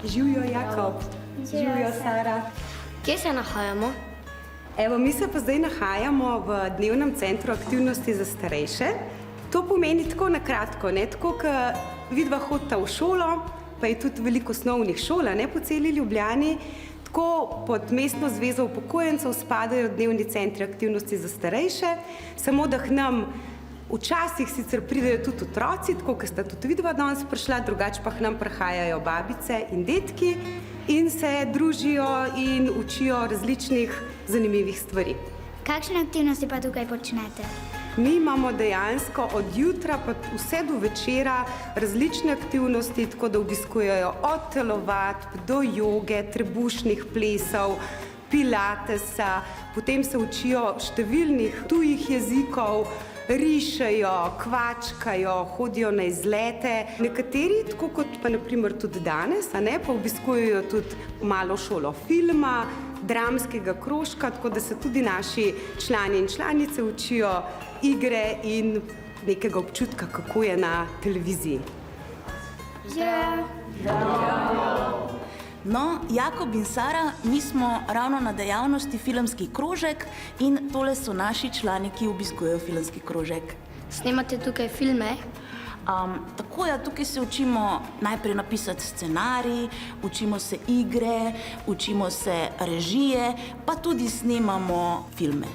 Živijo Jakob, živijo Sara. Kje se nahajamo? Evo, mi se pa zdaj nahajamo v dnevnem centru aktivnosti za starejše. To pomeni tako na kratko, ne? Tako, kot vidva hodita v šolo, pa je tudi veliko osnovnih šol, ne, po celi Ljubljani. Tako pod Mestno zvezo upokojencev spadajo dnevni centri aktivnosti za starejše, samo da k nam včasih sicer pridejo tudi otroci, tako kot sta tudi vidva danes prišla, drugače pa k nam prihajajo babice in dedki in se družijo in učijo različnih zanimivih stvari. Kakšne aktivnosti pa tukaj počnete? Mi imamo dejansko od jutra pa vse do večera različne aktivnosti, tako da obiskujejo od telovadb do joge, trebušnih plesov, pilatesa, potem se učijo številnih tujih jezikov, rišejo, kvačkajo, hodijo na izlete. Nekateri, tako kot pa naprimer tudi danes, a ne, pa obiskujejo tudi malo šolo filma, dramskega krožka, tako da se tudi naši člani in članice učijo igre in nekega občutka, kako je na televiziji. No, Jakob in Sara, mi smo ravno na dejavnosti Filmski krožek in tole so naši člani, ki obiskujejo Filmski krožek. Snemate tukaj filme? Tako je, tukaj se učimo najprej napisati scenarij, učimo se igre, učimo se režije, pa tudi snemamo filme.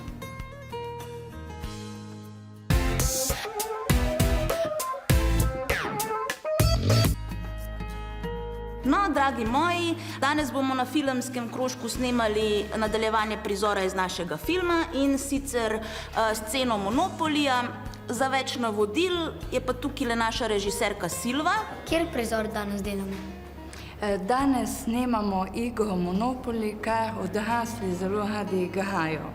No, dragi moji, danes bomo na Filmskem krožku snemali nadaljevanje prizora iz našega filma in sicer sceno Monopolija. Za več navodil je pa tukaj le naša režiserka Silva. Kjer prizor danes delamo? Danes snemamo igro Monopoly, kar odrasli zelo radi igrajo.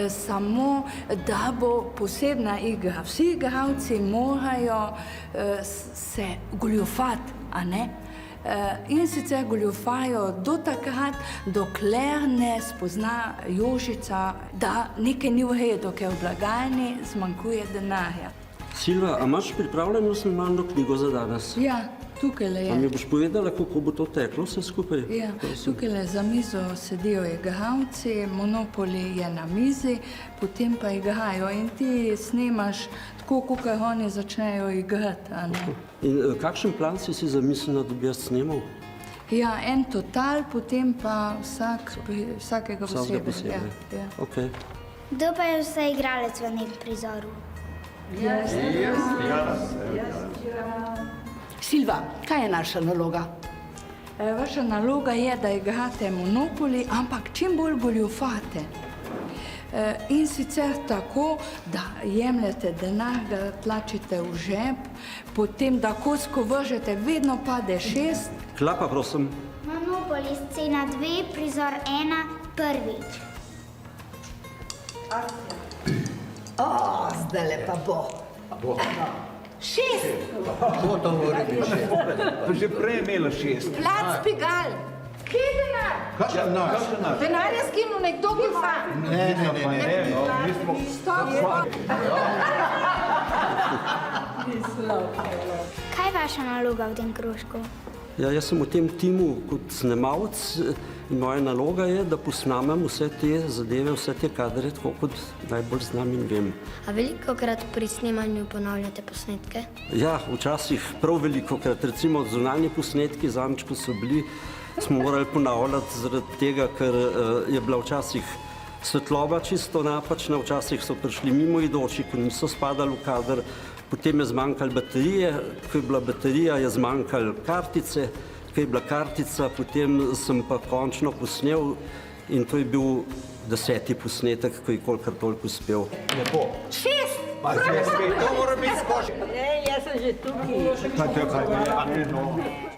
Samo, da bo posebna igra. Vsi igralci morajo se goljufati, a ne? In sicer goljufajo do takrat, dokler ne spozna Jožica, da nekaj ni v redu, ker v blagajni zmanjkuje denarja. Silva, a imaš pripravljeno snemalno knjigo za danes? Ja, tukaj je. A mi boš povedala, kako bo to teklo vse skupaj? Ja, tukaj za mizo sedijo igralci, Monopoly je na mizi, potem pa igrajo in ti snemaš tako, kot oni začnejo igrati, a ne? In kakšen plan si zamislila, da bi jaz snemal? Ja, en total, potem pa vsakega posebej. Ja. Okay. Kdo pa je vse igralec v nekem prizoru? Silva, kaj je naša naloga? Vaša naloga je, da igrate Monopoly, ampak čim bolj goljufate. In sicer tako, da jemljete denar, ga tlačite v žep, potem da kocko vržete, vedno pade 6. Klapa, prosim. Monopoly, scena 2, prizor 1, prvič. Zdajle pa bo. 6! Kako to mora biti 6? Pa že prej imela 6. Plac Pigal. Kje je denar? Kakšen denar? Denar je skinul nekdo, ki fa. Ne, mi smo... Kaj je vaša naloga v tem krožku? Ja, jaz sem v tem timu kot snemalec in moja naloga je, da posnamem vse te zadeve, vse te kadre, tako kot najbolj znam in vem. A velikokrat pri snemanju ponavljate posnetke? Ja, včasih prav velikokrat, recimo zunanji posnetki zadnjič, ko so bili, smo morali ponavljati zaradi tega, ker je bila včasih svetloba čisto napačna, včasih so prišli mimoidoči, ko niso spadali v kader, potem je zmanjkalo baterije, ko je bila baterija, je zmanjkalo kartice, ko je bila kartica, potem sem pa končno posnel in to je bil 10. posnetek, ko je kolikor toliko uspel. Lepo. 6! Pa zdaj spet, to mora biti skoči. Jaz sem že tukaj. Kaj to je, kaj?